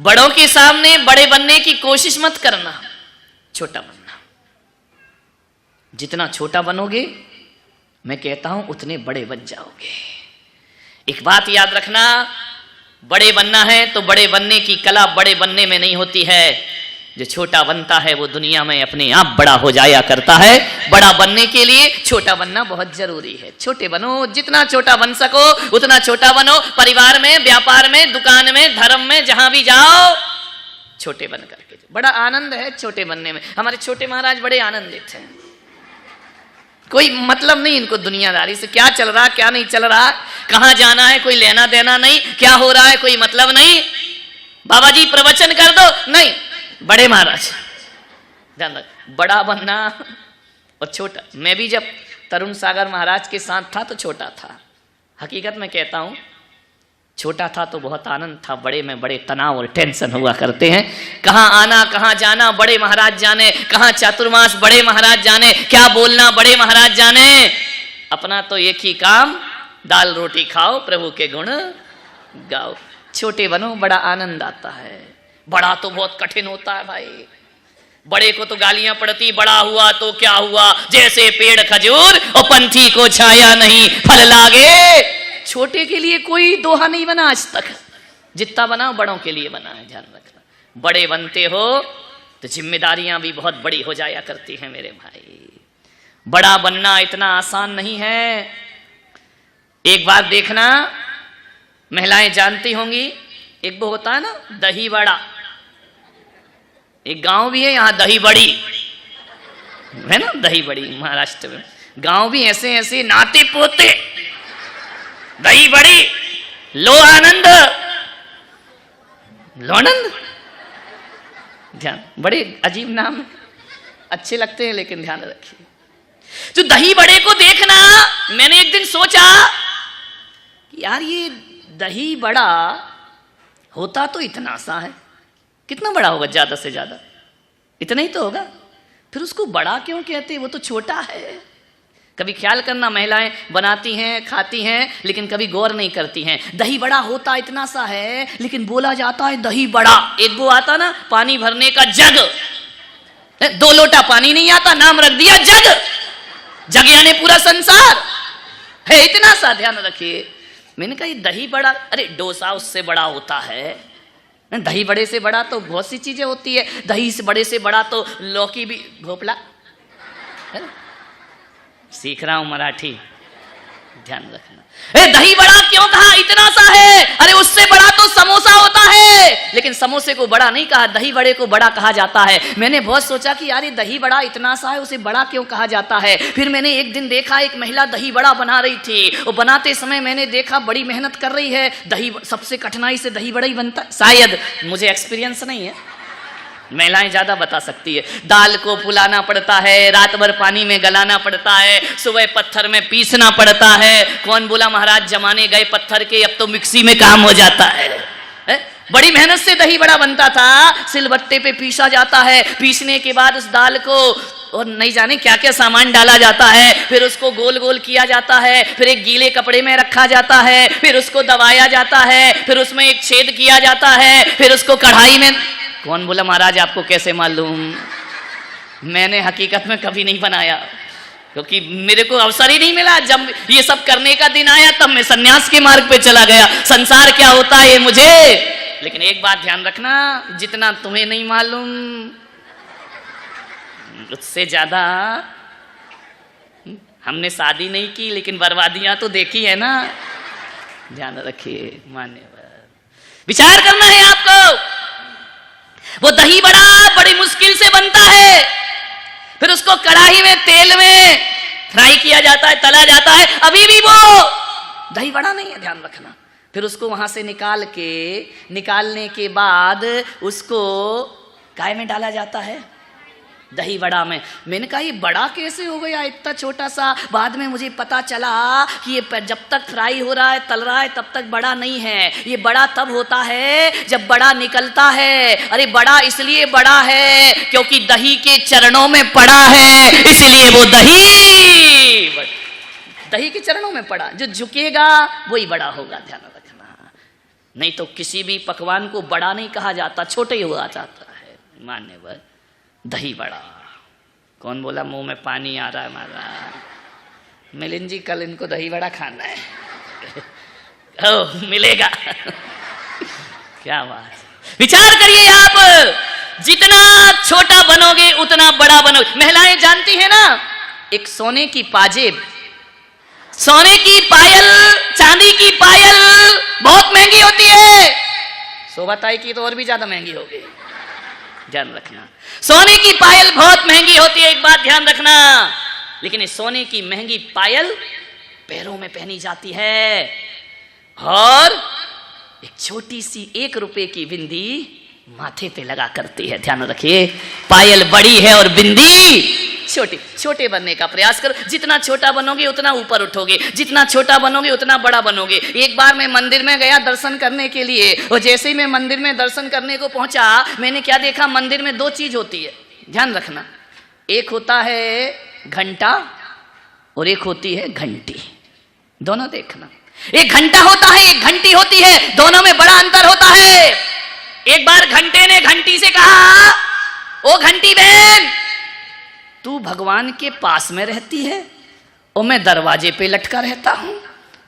बड़ों के सामने बड़े बनने की कोशिश मत करना, छोटा बनना। जितना छोटा बनोगे मैं कहता हूं उतने बड़े बन जाओगे। एक बात याद रखना, बड़े बनना है तो बड़े बनने की कला बड़े बनने में नहीं होती है। जो छोटा बनता है वो दुनिया में अपने आप बड़ा हो जाया करता है। बड़ा बनने के लिए छोटा बनना बहुत जरूरी है। छोटे बनो, जितना छोटा बन सको उतना छोटा बनो। परिवार में, व्यापार में, दुकान में, धर्म में, जहां भी जाओ छोटे बन करके। बड़ा आनंद है छोटे बनने में। हमारे छोटे महाराज बड़े आनंदित हैं। कोई मतलब नहीं इनको दुनियादारी से, क्या चल रहा क्या नहीं चल रहा, कहां जाना है कोई लेना देना नहीं, क्या हो रहा है कोई मतलब नहीं। बाबा जी प्रवचन कर दो, नहीं, बड़े महाराज। ध्यान रख, बड़ा बनना और छोटा। मैं भी जब तरुण सागर महाराज के साथ था तो छोटा था। हकीकत में कहता हूं, छोटा था तो बहुत आनंद था, बड़े में बड़े तनाव और टेंशन हुआ करते हैं। कहां आना कहां जाना बड़े महाराज जाने, कहां चातुर्मास बड़े महाराज जाने, क्या बोलना बड़े महाराज जाने। अपना तो एक ही काम, दाल रोटी खाओ, प्रभु के गुण गाओ। छोटे बनो, बड़ा आनंद आता है। बड़ा तो बहुत कठिन होता है भाई। बड़े को तो गालियां पड़ती, बड़ा हुआ तो क्या हुआ, जैसे पेड़ खजूर और पंथी को छाया नहीं फल लागे। छोटे के लिए कोई दोहा नहीं बना आज तक। जितना बना बड़ों के लिए बना है, ध्यान रखना। बड़े बनते हो तो जिम्मेदारियां भी बहुत बड़ी हो जाया करती हैं मेरे भाई। बड़ा बनना इतना आसान नहीं है। एक बात देखना, महिलाएं जानती होंगी, एक वो होता है ना दही बड़ा। एक गांव भी है यहाँ दही बड़ी, है ना दही बड़ी, महाराष्ट्र में गांव भी ऐसे ऐसे नाते पोते दही बड़ी, लो आनंद, लो आनंद। ध्यान, बड़े अजीब नाम है, अच्छे लगते हैं लेकिन ध्यान रखिए। तो दही बड़े को देखना, मैंने एक दिन सोचा कि यार ये दही बड़ा होता तो इतना सा है, कितना बड़ा होगा, ज्यादा से ज्यादा इतना ही तो होगा, फिर उसको बड़ा क्यों कहते हैं, वो तो छोटा है। कभी ख्याल करना, महिलाएं बनाती हैं खाती हैं लेकिन कभी गौर नहीं करती हैं। दही बड़ा होता इतना सा है लेकिन बोला जाता है दही बड़ा। एक वो आता ना पानी भरने का जग, 2 लोटा पानी नहीं आता, नाम रख दिया जग। जग यानी पूरा संसार है, इतना सा। ध्यान रखिए, मैंने कहा ये दही बड़ा, अरे डोसा उससे बड़ा होता है। दही बड़े से बड़ा तो बहुत सी चीजें होती है, दही से बड़े से बड़ा तो लौकी भी, भोपला है? सीख रहा हूं मराठी, ध्यान रखना। दही बड़ा क्यों कहा, इतना सा है, अरे उससे बड़ा तो समोसा होता है, लेकिन समोसे को बड़ा नहीं कहा, दही बड़े को बड़ा कहा जाता है। मैंने बहुत सोचा कि यार ये दही बड़ा इतना सा है, उसे बड़ा क्यों कहा जाता है। फिर मैंने एक दिन देखा एक महिला दही बड़ा बना रही थी, और बनाते समय मैंने देखा बड़ी मेहनत कर रही है। दही सबसे कठिनाई से दही बड़ा ही बनता, शायद, मुझे एक्सपीरियंस नहीं है, महिलाएं ज्यादा बता सकती है। दाल को फुलाना पड़ता है, रात भर पानी में गलाना पड़ता है, सुबह पत्थर में पीसना पड़ता है। कौन बोला महाराज जमाने गए पत्थर के, अब तो मिक्सी में काम हो जाता है। बड़ी मेहनत से दही बड़ा बनता था, सिलबट्टे पे पीसा जाता है, पीसने के बाद उस दाल को और नहीं जाने क्या क्या सामान डाला जाता है, फिर उसको गोल गोल किया जाता है, फिर एक गीले कपड़े में रखा जाता है, फिर उसको दबाया जाता है, फिर उसमें एक छेद किया जाता है, फिर उसको कढ़ाई में। कौन बोला महाराज आपको कैसे मालूम, मैंने हकीकत में कभी नहीं बनाया, क्योंकि मेरे को अवसर ही नहीं मिला। जब ये सब करने का दिन आया तब मैं सन्यास के मार्ग पे चला गया। संसार क्या होता है ये मुझे, लेकिन एक बात ध्यान रखना, जितना तुम्हें नहीं मालूम उससे ज्यादा हमने शादी नहीं की लेकिन बर्बादियां तो देखी है ना। ध्यान रखिए, मान्यवर, विचार करना है आपको। वो दही बड़ा बड़ी मुश्किल से बनता है, फिर उसको कढ़ाई में तेल में फ्राई किया जाता है, तला जाता है, अभी भी वो दही बड़ा नहीं है, ध्यान रखना। फिर उसको वहां से निकालने के बाद उसको काय में डाला जाता है, दही बड़ा में। मैंने कहा ये बड़ा कैसे हो गया इतना छोटा सा। बाद में मुझे पता चला कि ये जब तक फ्राई हो रहा है, तल रहा है, तब तक बड़ा नहीं है। ये बड़ा तब होता है जब बड़ा निकलता है। अरे बड़ा इसलिए बड़ा है क्योंकि दही के चरणों में पड़ा है, इसलिए वो दही के चरणों में पड़ा। जो झुकेगा वही बड़ा होगा, ध्यान रखना। नहीं तो किसी भी पकवान को बड़ा नहीं कहा जाता, छोटे ही हुआ जाता है। मान्यवर दही बड़ा, कौन बोला मुंह में पानी आ रहा है हमारा? मिलिंद जी कल इनको दही बड़ा खाना है। ओ मिलेगा। क्या बात, विचार करिए आप, जितना छोटा बनोगे उतना बड़ा बनोगे। महिलाएं जानती हैं ना, एक सोने की पाजेब, सोने की पायल, चांदी की पायल बहुत महंगी होती है। शोभाताई की तो और भी ज्यादा महंगी होगी, ध्यान रखना। सोने की पायल बहुत महंगी होती है, एक बात ध्यान रखना। लेकिन इस सोने की महंगी पायल पैरों में पहनी जाती है, और एक छोटी सी 1 रुपए की बिंदी माथे पे लगा करती है। ध्यान रखिए, पायल बड़ी है और बिंदी छोटी। छोटे बनने का प्रयास करो, जितना छोटा बनोगे उतना ऊपर उठोगे, जितना छोटा बनोगे उतना बड़ा बनोगे। एक बार मैं मंदिर में गया दर्शन करने के लिए, और जैसे ही मैं मंदिर में दर्शन करने को पहुंचा, मैंने क्या देखा, मंदिर में 2 चीज होती है, ध्यान रखना। एक होता है घंटा और एक होती है घंटी, दोनों देखना। एक घंटा होता है, एक घंटी होती है, दोनों में बड़ा अंतर होता है। एक बार घंटे ने घंटी से कहा, ओ घंटी बहन, तू भगवान के पास में रहती है और मैं दरवाजे पे लटका रहता हूं।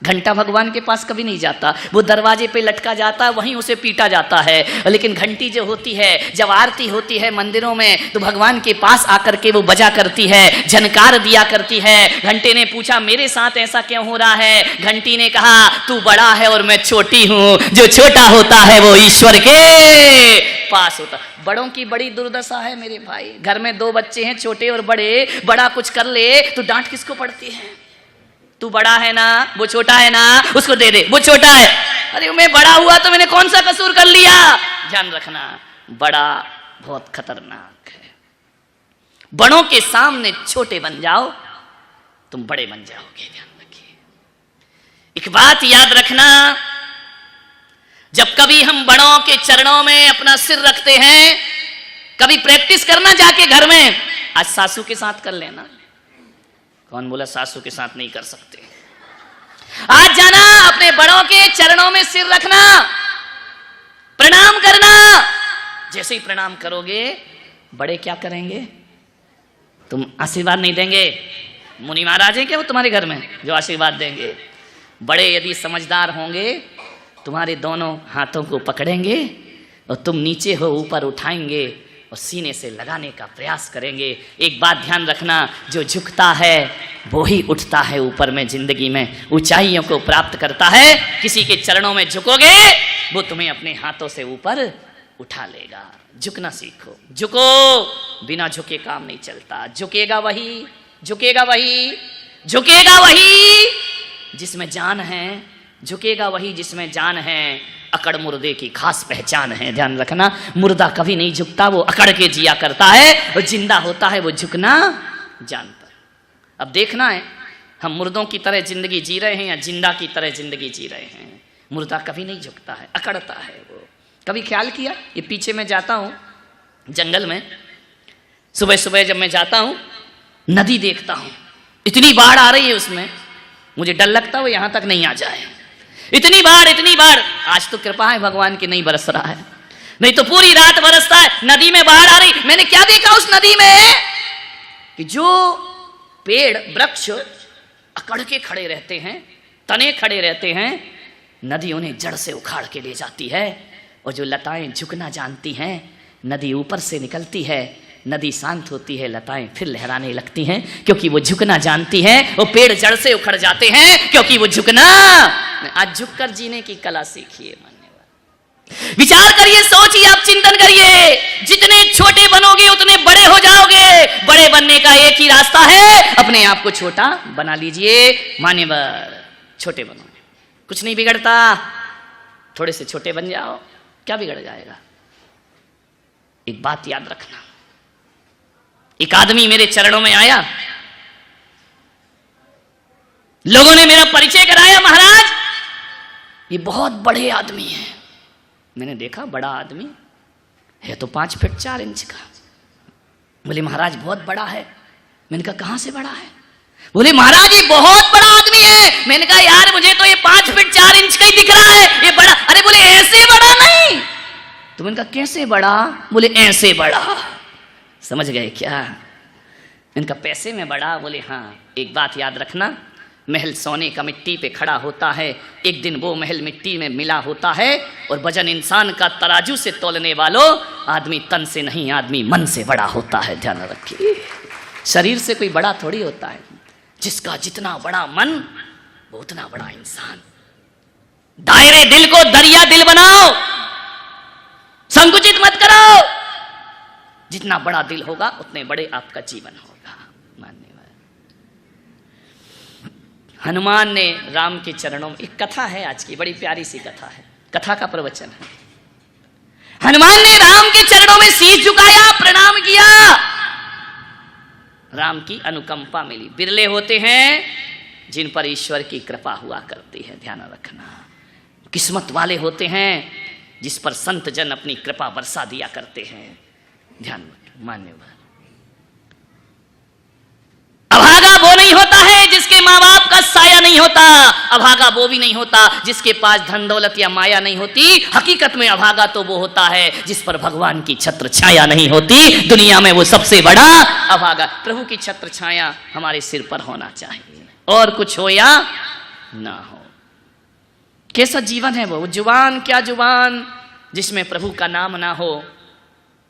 घंटा भगवान के पास कभी नहीं जाता, वो दरवाजे पे लटका जाता है, वहीं उसे पीटा जाता है। लेकिन घंटी जो होती है, जब आरती होती है मंदिरों में, तो भगवान के पास आकर के वो बजा करती है, झनकार दिया करती है। घंटे ने पूछा, मेरे साथ ऐसा क्यों हो रहा है? घंटी ने कहा, तू बड़ा है और मैं छोटी हूं, जो छोटा होता है वो ईश्वर के पास होता। बड़ों की बड़ी दुर्दशा है मेरे भाई। घर में 2 बच्चे हैं, छोटे और बड़े, बड़ा कुछ कर ले तो डांट किसको पड़ती है? तू बड़ा है ना, वो छोटा है ना, उसको दे दे, वो छोटा है। अरे मैं बड़ा हुआ तो मैंने कौन सा कसूर कर लिया? ध्यान रखना, बड़ा बहुत खतरनाक है। बड़ों के सामने छोटे बन जाओ, तुम बड़े बन जाओगे। ध्यान रखिए, एक बात याद रखना, जब कभी हम बड़ों के चरणों में अपना सिर रखते हैं, कभी प्रैक्टिस करना जाके घर में। आज सासू के साथ कर लेना। कौन बोला सासू के साथ नहीं कर सकते? आज जाना, अपने बड़ों के चरणों में सिर रखना, प्रणाम करना। जैसे ही प्रणाम करोगे, बड़े क्या करेंगे? तुम आशीर्वाद नहीं देंगे? मुनि महाराज हैं क्या वो तुम्हारे घर में जो आशीर्वाद देंगे? बड़े यदि समझदार होंगे, तुम्हारे दोनों हाथों को पकड़ेंगे और तुम नीचे हो ऊपर उठाएंगे और सीने से लगाने का प्रयास करेंगे। एक बात ध्यान रखना, जो झुकता है वो ही उठता है ऊपर में, जिंदगी में ऊंचाइयों को प्राप्त करता है। किसी के चरणों में झुकोगे, वो तुम्हें अपने हाथों से ऊपर उठा लेगा। झुकना सीखो, झुको, बिना झुके काम नहीं चलता। झुकेगा वही, झुकेगा वही, झुकेगा वही जिसमें जान है, झुकेगा वही जिसमें जान है। अकड़ मुर्दे की खास पहचान है, ध्यान रखना। मुर्दा कभी नहीं झुकता, वो अकड़ के जिया करता है, और जिंदा होता है वो झुकना जानता है। अब देखना है, हम मुर्दों की तरह जिंदगी जी रहे हैं या जिंदा की तरह जिंदगी जी रहे हैं। मुर्दा कभी नहीं झुकता है, अकड़ता है वो। कभी ख्याल किया, ये पीछे मैं जाता हूँ जंगल में, सुबह सुबह जब मैं जाता हूँ, नदी देखता हूँ, इतनी बाढ़ आ रही है उसमें, मुझे डर लगता है वो यहाँ तक नहीं आ जाए। इतनी बाढ़, इतनी बाढ़। आज तो कृपा है भगवान की, नहीं बरस रहा है, नहीं तो पूरी रात बरसता है। नदी में बाढ़ आ रही, मैंने क्या देखा उस नदी में कि जो पेड़ वृक्ष अकड़ के खड़े रहते हैं, तने खड़े रहते हैं, नदी उन्हें जड़ से उखाड़ के ले जाती है। और जो लताएं झुकना जानती हैं, नदी ऊपर से निकलती है, नदी शांत होती है, लताएं फिर लहराने लगती हैं, क्योंकि वो झुकना जानती हैं। वो पेड़ जड़ से उखड़ जाते हैं क्योंकि वो झुकना। आज झुककर जीने की कला सीखिए। मान्यवर, विचार करिए, सोचिए, आप चिंतन करिए। जितने छोटे बनोगे उतने बड़े हो जाओगे। बड़े बनने का एक ही रास्ता है, अपने आप को छोटा बना लीजिए। मान्यवर, छोटे बनो, कुछ नहीं बिगड़ता। थोड़े से छोटे बन जाओ, क्या बिगड़ जाएगा? एक बात याद रखना, एक आदमी मेरे चरणों में आया, लोगों ने मेरा परिचय कराया, महाराज ये बहुत बड़े आदमी हैं। मैंने देखा बड़ा आदमी है तो 5 फीट 4 इंच का। बोले महाराज बहुत बड़ा है। मैंने कहा कहां से बड़ा है? बोले महाराज ये बहुत बड़ा आदमी है। मैंने कहा यार मुझे तो ये 5 फीट 4 इंच का ही दिख रहा है, ये बड़ा। अरे बोले ऐसे बड़ा नहीं। तो मैंने कहा कैसे बड़ा? बोले ऐसे बड़ा। समझ गए क्या? इनका पैसे में बड़ा? बोले हाँ। एक बात याद रखना, महल सोने का मिट्टी पे खड़ा होता है, एक दिन वो महल मिट्टी में मिला होता है। और वजन इंसान का तराजू से तोलने वालों, आदमी तन से नहीं, आदमी मन से बड़ा होता है। ध्यान रखिए, शरीर से कोई बड़ा थोड़ी होता है। जिसका जितना बड़ा मन वो उतना बड़ा इंसान। दायरे दिल को दरिया दिल बनाओ, संकुचित मत करो। जितना बड़ा दिल होगा उतने बड़े आपका जीवन होगा। मान्यवर हनुमान ने राम के चरणों में, एक कथा है आज की, बड़ी प्यारी सी कथा है, कथा का प्रवचन है। हनुमान ने राम के चरणों में शीश झुकाया, प्रणाम किया। राम की अनुकंपा मिली। बिरले होते हैं जिन पर ईश्वर की कृपा हुआ करती है। ध्यान रखना, किस्मत वाले होते हैं जिस पर संत जन अपनी कृपा बरसा दिया करते हैं। ध्यान मान्यवर, अभागा वो नहीं होता है जिसके माँ बाप का साया नहीं होता। अभागा वो भी नहीं होता जिसके पास धन दौलत या माया नहीं होती। हकीकत में अभागा तो वो होता है जिस पर भगवान की छत्र छाया नहीं होती। दुनिया में वो सबसे बड़ा अभागा। प्रभु की छत्र छाया हमारे सिर पर होना चाहिए, और कुछ हो या ना हो। कैसा जीवन है वो जुबान, क्या जुबान जिसमें प्रभु का नाम ना हो।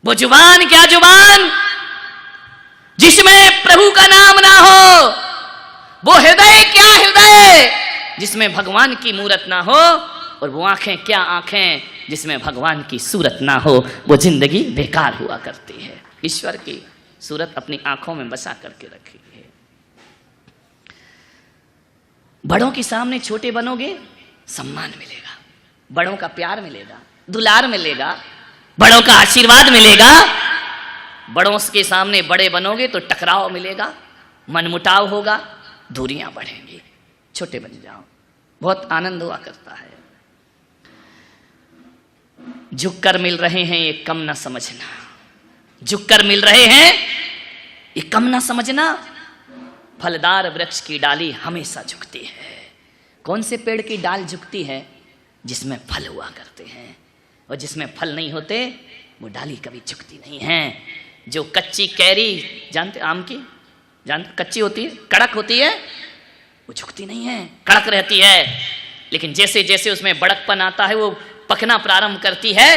वो जुबान, क्या जुबान जिसमें प्रभु का नाम ना हो। वो हृदय, क्या हृदय जिसमें भगवान की मूरत ना हो। और वो आंखें, क्या आंखें जिसमें भगवान की सूरत ना हो। वो जिंदगी बेकार हुआ करती है। ईश्वर की सूरत अपनी आंखों में बसा करके रखी है। बड़ों के सामने छोटे बनोगे, सम्मान मिलेगा, बड़ों का प्यार मिलेगा, दुलार मिलेगा, बड़ों का आशीर्वाद मिलेगा। बड़ों के सामने बड़े बनोगे तो टकराव मिलेगा, मनमुटाव होगा, दूरियां बढ़ेंगी। छोटे बन जाओ, बहुत आनंद हुआ करता है। झुककर मिल रहे हैं ये कम ना समझना, झुककर मिल रहे हैं ये कम ना समझना। फलदार वृक्ष की डाली हमेशा झुकती है। कौन से पेड़ की डाल झुकती है? जिसमें फल हुआ करते हैं, और जिसमें फल नहीं होते वो डाली कभी झुकती नहीं है। जो कच्ची कैरी जानते, आम की जानते, कच्ची होती है, कड़क होती है, वो झुकती नहीं है, कड़क रहती है। लेकिन जैसे जैसे उसमें बड़कपन आता है वो पकना प्रारंभ करती है।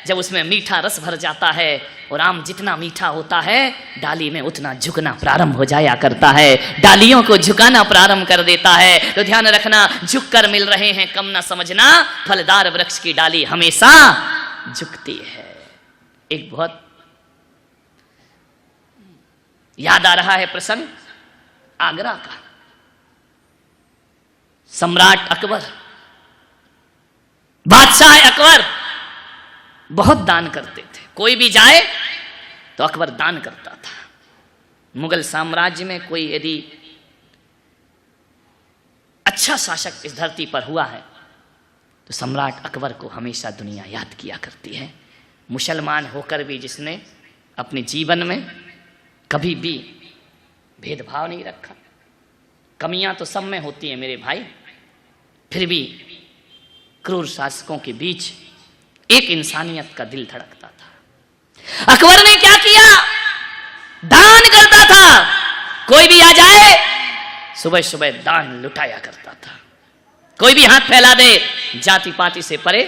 जब उसमें मीठा रस भर जाता है, और आम जितना मीठा होता है डाली में उतना झुकना प्रारंभ हो जाया करता है, डालियों को झुकाना प्रारंभ कर देता है। तो ध्यान रखना, झुककर मिल रहे हैं कम ना समझना। फलदार वृक्ष की डाली हमेशा झुकती है। एक बहुत याद आ रहा है प्रसंग आगरा का। सम्राट अकबर, बादशाह अकबर बहुत दान करते थे। कोई भी जाए तो अकबर दान करता था। मुगल साम्राज्य में कोई यदि अच्छा शासक इस धरती पर हुआ है तो सम्राट अकबर को हमेशा दुनिया याद किया करती है। मुसलमान होकर भी जिसने अपने जीवन में कभी भी भेदभाव नहीं रखा। कमियां तो सब में होती हैं मेरे भाई, फिर भी क्रूर शासकों के बीच एक इंसानियत का दिल धड़कता था। अकबर ने क्या किया? दान करता था। कोई भी आ जाए सुबह सुबह दान लुटाया करता था। कोई भी हाथ फैला दे, जाति पाति से परे,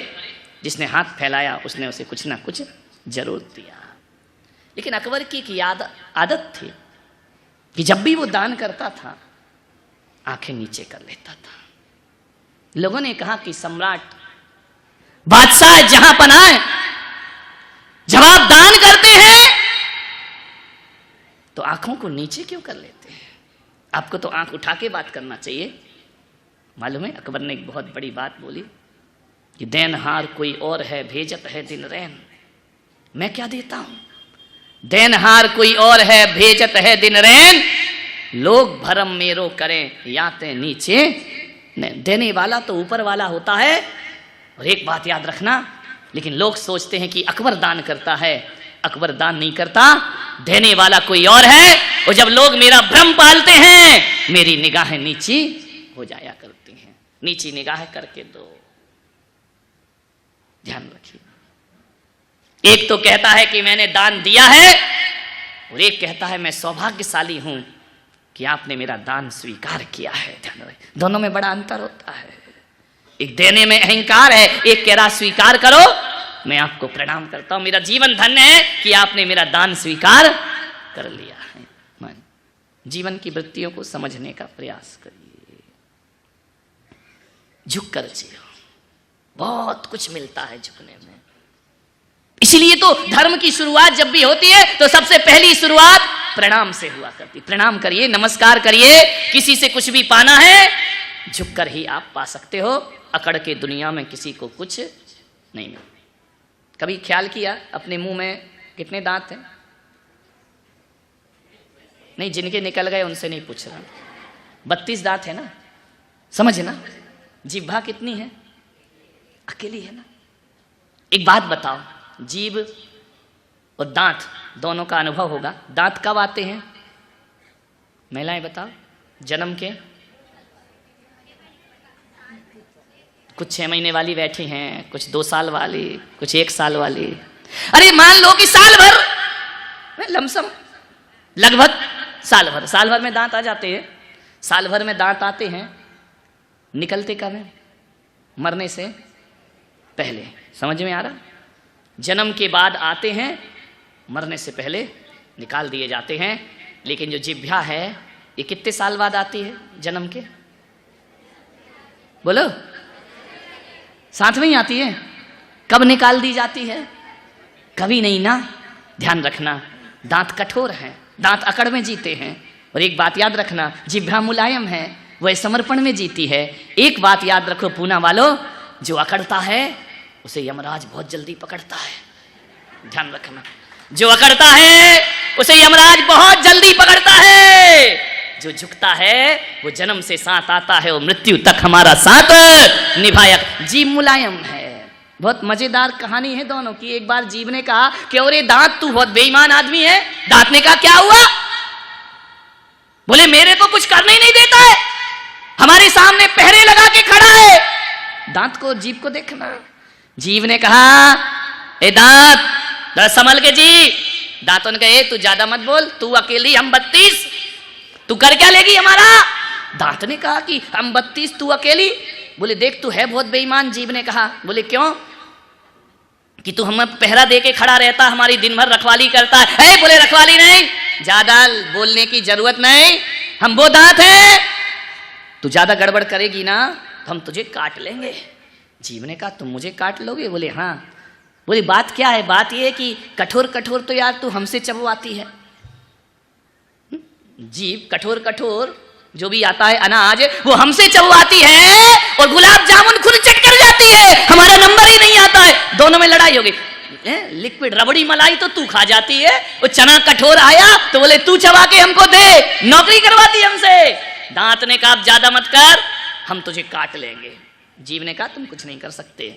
जिसने हाथ फैलाया उसने उसे कुछ ना कुछ जरूर दिया। लेकिन अकबर की एक आदत थी कि जब भी वो दान करता था आंखें नीचे कर लेता था। लोगों ने कहा कि सम्राट, बादशाह जहां पनाह, जब आप दान करते हैं तो आंखों को नीचे क्यों कर लेते हैं? आपको तो आंख उठा के बात करना चाहिए। मालूम है अकबर ने एक बहुत बड़ी बात बोली कि देनहार कोई और है, भेजत है दिन रैन। मैं क्या देता हूं? देनहार कोई और है, भेजत है दिन रैन। लोग भरम मेरो करें, याते नीचे देने वाला तो ऊपर वाला होता है। और एक बात याद रखना, लेकिन लोग सोचते हैं कि अकबर दान करता है। अकबर दान नहीं करता, देने वाला कोई और है। और जब लोग मेरा भ्रम पालते हैं, मेरी निगाहें नीची हो जाया करती हैं। नीची निगाह करके दो, ध्यान रखिए। एक तो कहता है कि मैंने दान दिया है, और एक कहता है मैं सौभाग्यशाली हूं कि आपने मेरा दान स्वीकार किया है। ध्यान रखिए, दोनों में बड़ा अंतर होता है। एक देने में अहंकार है, एक कह रहा स्वीकार करो, मैं आपको प्रणाम करता हूं, मेरा जीवन धन्य है कि आपने मेरा दान स्वीकार कर लिया है। मान जीवन की वृत्तियों को समझने का प्रयास करिए, झुक कर जियो, बहुत कुछ मिलता है झुकने में। इसलिए तो धर्म की शुरुआत जब भी होती है तो सबसे पहली शुरुआत प्रणाम से हुआ करती। प्रणाम करिए, नमस्कार करिए। किसी से कुछ भी पाना है, झुककर ही आप पा सकते हो। अकड़ के दुनिया में किसी को कुछ नहीं मिलता। कभी ख्याल किया अपने मुंह में कितने दांत हैं? नहीं, जिनके निकल गए उनसे नहीं पूछ रहा। 32 दांत है ना, समझ ना। जिह्वा कितनी है? अकेली है ना। एक बात बताओ, जीभ और दांत दोनों का अनुभव होगा। दांत कब आते हैं? महिलाएं बताओ। जन्म के कुछ 6 महीने वाली बैठी हैं, कुछ 2 साल वाली, कुछ 1 साल वाली। अरे मान लो कि साल भर, लमसम लगभग साल भर में दांत आ जाते हैं। साल भर में दांत आते हैं, निकलते कब हैं? मरने से पहले। समझ में आ रहा? जन्म के बाद आते हैं, मरने से पहले निकाल दिए जाते हैं। लेकिन जो जिह्वा है, ये कितने साल बाद आती है? जन्म के बोलो, साथ में ही आती है। कब निकाल दी जाती है? कभी नहीं ना। ध्यान रखना, दांत कठोर हैं, दांत अकड़ में जीते हैं। और एक बात याद रखना, जिह्वा मुलायम है, वह समर्पण में जीती है। एक बात याद रखो पूना वालों, जो अकड़ता है उसे यमराज बहुत जल्दी पकड़ता है। ध्यान रखना, जो अकड़ता है उसे यमराज बहुत जल्दी पकड़ता है। जो झुकता है वो जन्म से साथ आता है और मृत्यु तक हमारा साथ निभायक। जीव मुलायम है। बहुत मजेदार कहानी है दोनों की। एक बार जीव ने कहा कि अरे दांत, तू बहुत बेईमान आदमी है। दांत ने कहा क्या हुआ? बोले मेरे को कुछ करने ही नहीं देता है, हमारे सामने पहरे लगा के खड़ा है। दांत को, जीव को देखना। जीव ने कहा ए दांत, संभल के जी। दांतों ने कहा तू ज्यादा मत बोल, तू अकेली, हम 32, तू कर क्या लेगी हमारा? दांत ने कहा कि हम 32, तू अकेली। बोले देख तू है बहुत बेईमान। जीव ने कहा, बोले क्यों? कि तू हमें पहरा दे के खड़ा रहता, हमारी दिन भर रखवाली करता है। बोले रखवाली नहीं, ज्यादा बोलने की जरूरत नहीं, हम वो दांत हैं, तू ज्यादा गड़बड़ करेगी ना तो हम तुझे काट लेंगे। जीव ने कहा तुम मुझे काट लोगे? बोले हाँ। बोले बात क्या है? बात यह है कि कठोर कठोर तो यार तू हमसे चबवाती है। जीव कठोर कठोर जो भी आता है अनाज वो हमसे चबवाती है, और गुलाब जामुन खुद चट कर जाती है, हमारा नंबर ही नहीं आता है। दोनों में लड़ाई हो गई। लिक्विड रबड़ी मलाई तो तू खा जाती है, वो चना कठोर आया तो बोले तू चबा के हमको दे, नौकरी करवाती हमसे। दांत ने कहा ज्यादा मत कर, हम तुझे काट लेंगे। जीव ने कहा तुम कुछ नहीं कर सकते।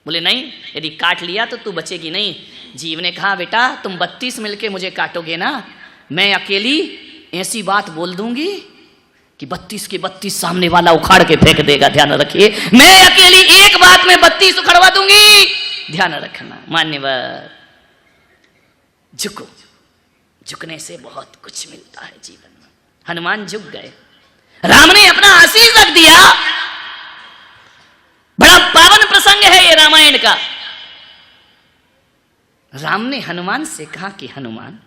बोले नहीं, यदि काट लिया तो तू बचेगी नहीं। जीव ने कहा बेटा तुम 32 मिलके मुझे काटोगे ना, मैं अकेली ऐसी बात बोल दूंगी कि 32 के 32 सामने वाला उखाड़ के फेंक देगा। ध्यान रखिए, मैं अकेली एक बात में 32 उखड़वा दूंगी। ध्यान रखना। मान्यवर, झुको, झुकने से बहुत कुछ मिलता है जीवन में। हनुमान झुक गए, राम ने अपना आशीष रख दिया। बड़ा पावन प्रसंग है ये रामायण का। राम ने हनुमान से कहा कि हनुमान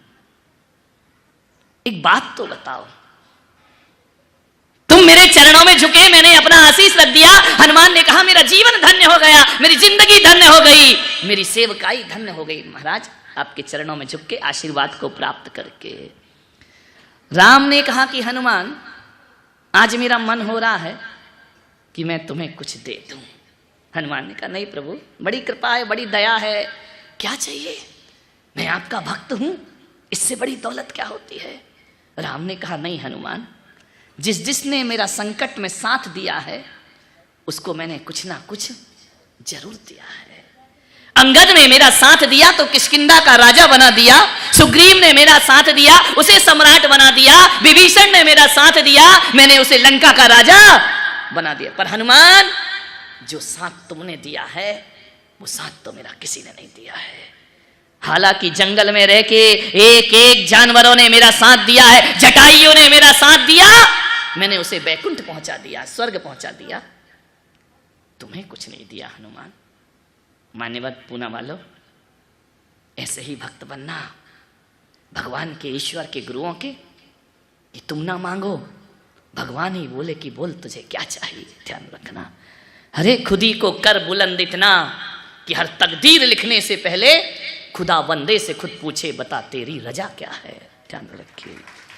एक बात तो बताओ, तुम मेरे चरणों में झुके, मैंने अपना आशीष रख दिया। हनुमान ने कहा मेरा जीवन धन्य हो गया, मेरी जिंदगी धन्य हो गई, मेरी सेवकाई धन्य हो गई महाराज, आपके चरणों में झुक के आशीर्वाद को प्राप्त करके। राम ने कहा कि हनुमान आज मेरा मन हो रहा है कि मैं तुम्हें कुछ दे दूं। हनुमान ने कहा नहीं प्रभु, बड़ी कृपा है, बड़ी दया है, क्या चाहिए? मैं आपका भक्त हूं, इससे बड़ी दौलत क्या होती है? राम ने कहा नहीं हनुमान, जिसने मेरा संकट में साथ दिया है उसको मैंने कुछ ना कुछ जरूर दिया है। अंगद ने मेरा साथ दिया तो किष्किंधा का राजा बना दिया, सुग्रीव ने मेरा साथ दिया उसे सम्राट बना दिया, विभीषण ने मेरा साथ दिया मैंने उसे लंका का राजा बना दिया। पर हनुमान, जो साथ तुमने दिया है वो साथ तो मेरा किसी ने नहीं दिया है। हालांकि जंगल में रह के एक एक जानवरों ने मेरा साथ दिया है, जटाइयों ने मेरा साथ दिया, मैंने उसे बैकुंठ पहुंचा दिया, स्वर्ग पहुंचा दिया, तुम्हें कुछ नहीं दिया हनुमान। मान्यवत पूना वालों, ऐसे ही भक्त बनना भगवान के, ईश्वर के, गुरुओं के, कि तुम ना मांगो भगवान ही बोले कि बोल तुझे क्या चाहिए। ध्यान रखना, अरे खुदी को कर बुलंद इतना कि हर तकदीर लिखने से पहले खुदा बंदे से खुद पूछे बता तेरी रजा क्या है। ध्यान रखिए।